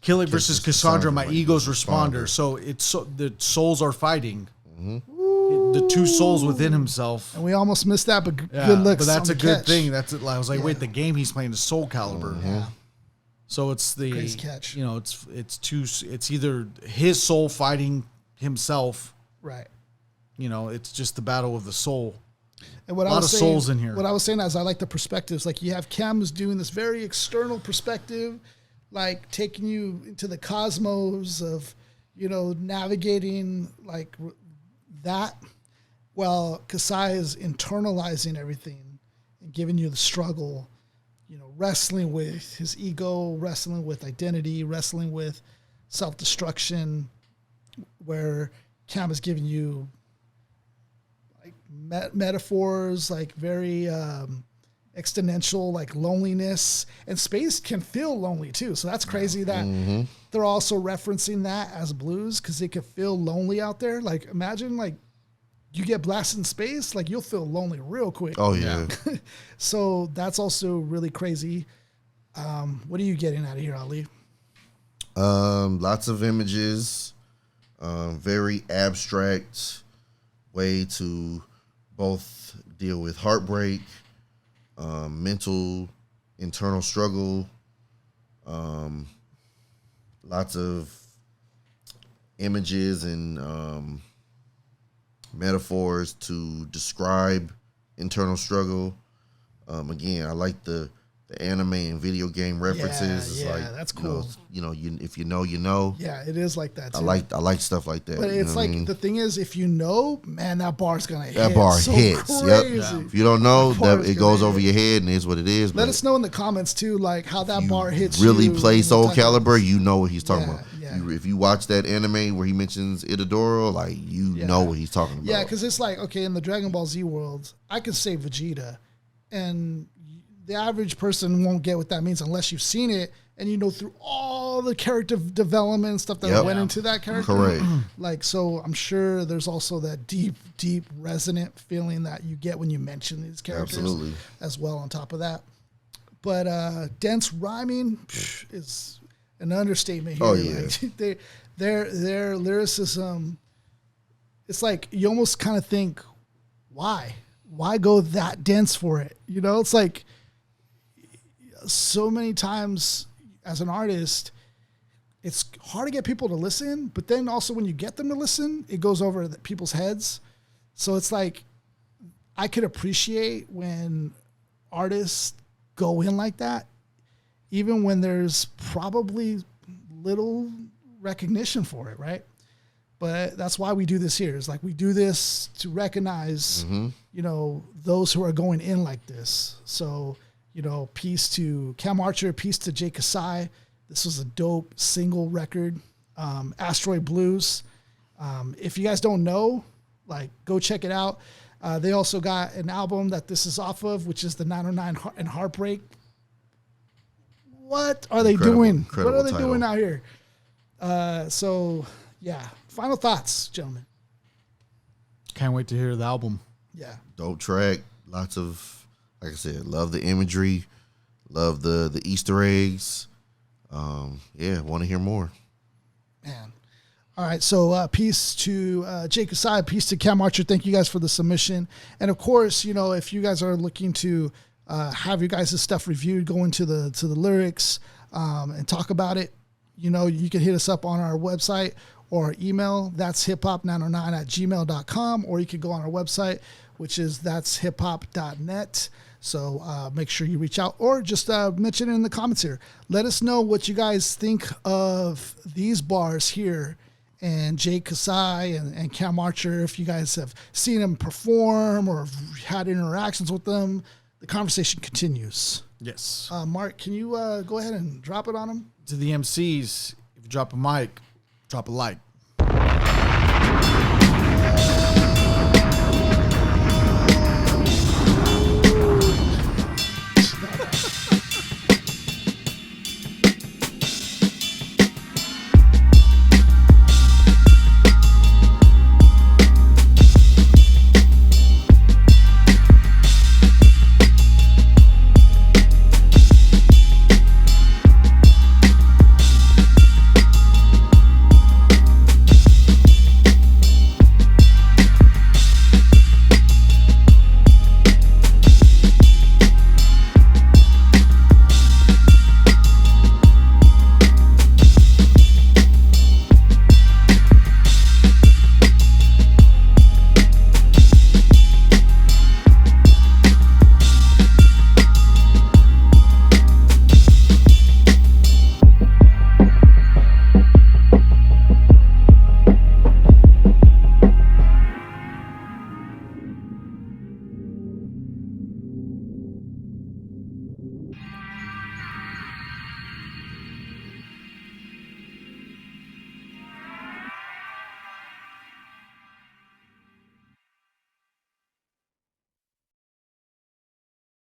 [SPEAKER 2] Killick versus Cassandra. My ego's responder. So the souls are fighting. Mm-hmm. The two souls within himself.
[SPEAKER 1] And we almost missed that, but good looks.
[SPEAKER 2] But that's a good
[SPEAKER 1] catch.
[SPEAKER 2] thing. That's it. I was like, wait, the game he's playing is Soul Calibur.
[SPEAKER 3] Mm-hmm.
[SPEAKER 1] Yeah.
[SPEAKER 2] So it's the
[SPEAKER 1] Crazy catch.
[SPEAKER 2] You know, it's either his soul fighting himself.
[SPEAKER 1] Right.
[SPEAKER 2] You know, it's just the battle of the soul.
[SPEAKER 1] And what
[SPEAKER 2] a lot of souls in here.
[SPEAKER 1] What I was saying is I like the perspectives. Like, you have Cam who's doing this very external perspective, like taking you into the cosmos of, you know, navigating like that. Well, Kasai is internalizing everything and giving you the struggle, you know, wrestling with his ego, wrestling with identity, wrestling with self-destruction, where Cam is giving you like metaphors, like very exponential, like loneliness, and space can feel lonely too. So that's crazy that they're also referencing that as blues, because they can feel lonely out there. Like, imagine like you get blasted in space, like you'll feel lonely real quick.
[SPEAKER 3] Oh yeah.
[SPEAKER 1] So that's also really crazy. What are you getting out of here, Ali?
[SPEAKER 3] Lots of images, very abstract way to both deal with heartbreak, mental, internal struggle, lots of images and metaphors to describe internal struggle. Again, I like the anime and video game references.
[SPEAKER 1] Yeah,
[SPEAKER 3] it's like,
[SPEAKER 1] that's cool.
[SPEAKER 3] If you know, you know.
[SPEAKER 1] Yeah, it is like that too.
[SPEAKER 3] I like stuff like that.
[SPEAKER 1] But it's like, the thing is, if you know, man, that bar's gonna hit.
[SPEAKER 3] That bar
[SPEAKER 1] so
[SPEAKER 3] hits.
[SPEAKER 1] Crazy.
[SPEAKER 3] Yep. Yeah. If you don't know, it goes over your head, and it's what it is.
[SPEAKER 1] Let us know in the comments too, like how that bar hits.
[SPEAKER 3] Really
[SPEAKER 1] you
[SPEAKER 3] play Soul Calibur, you know what he's talking about.
[SPEAKER 1] Yeah.
[SPEAKER 3] If you watch that anime where he mentions Itadoro, like you know what he's talking about.
[SPEAKER 1] Yeah, because it's like, okay, in the Dragon Ball Z world, I could say Vegeta, and the average person won't get what that means unless you've seen it and you know through all the character development and stuff that went into that character.
[SPEAKER 3] Correct.
[SPEAKER 1] Like, so I'm sure there's also that deep resonant feeling that you get when you mention these characters as well on top of that. But dense rhyming is an understatement here.
[SPEAKER 3] Oh yeah.
[SPEAKER 1] Like, their lyricism, it's like you almost kind of think, why go that dense for it? You know, it's like, so many times as an artist, it's hard to get people to listen, but then also when you get them to listen, it goes over people's heads. So it's like, I could appreciate when artists go in like that, even when there's probably little recognition for it, right? But that's why we do this here. It's like we do this to recognize, you know, those who are going in like this. So, you know, peace to Cam Archer, peace to Jay Kasai. This was a dope single record. Asteroid Blues. If you guys don't know, like, go check it out. They also got an album that this is off of, which is the 909 and Heartbreak. What are they doing? What are they doing out here? So, yeah. Final thoughts, gentlemen.
[SPEAKER 2] Can't wait to hear the album.
[SPEAKER 1] Yeah.
[SPEAKER 3] Dope track. Lots of, like I said, love the imagery. Love the Easter eggs. Yeah, want to hear more.
[SPEAKER 1] Man. All right, so peace to Jay Kasai, peace to Cam Archer. Thank you guys for the submission. And of course, you know, if you guys are looking to have your guys' stuff reviewed, go into the lyrics and talk about it, you know, you can hit us up on our website or email. That's hiphop909@gmail.com, or you can go on our website, which is that's hiphop.net. So make sure you reach out or just mention it in the comments here. Let us know what you guys think of these bars here and Jay Kasai and Cam Archer. If you guys have seen them perform or had interactions with them, the conversation continues.
[SPEAKER 2] Yes.
[SPEAKER 1] Mark, can you go ahead and drop it on them?
[SPEAKER 2] To the MCs, if you drop a mic, drop a like.